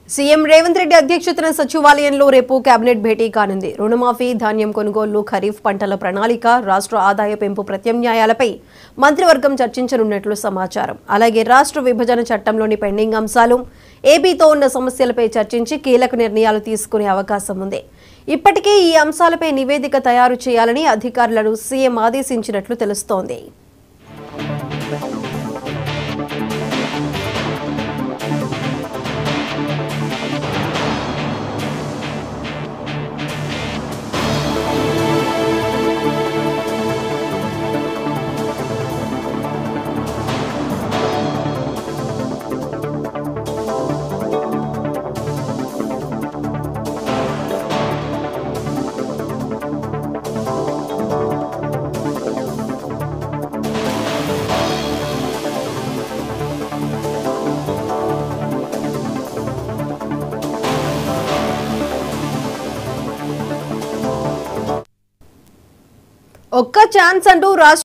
CM Revanth Reddy అధ్యక్షతన సచివాలయంలో రేపు కేబినెట్ భేటీ కానుంది. రుణమాఫీ, ధాన్యం కొనుగోలు, ఖరీఫ్ పంటల ప్రణాళిక, రాష్ట్ర ఆదాయ పెంపు ప్రత్యామ్నాయాలపై మంత్రివర్గం చర్చించనున్నట్లు సమాచారం. అలాగే రాష్ట్ర విభజన చట్టంలోని పెండింగ్ అంశాలు, ఏపీతో ఉన్న సమస్యలపై చర్చించి కీలక నిర్ణయాలు తీసుకునే అవకాశం ఉంది. ఇప్పటికే ఈ అంశాలపై నివేదిక తయారు చేయాలని అధికారులను సీఎం ఆదేశించినట్లు తెలుస్తోంది. ఒక్క ఛాన్స్ అంటూ రాష్ట్ర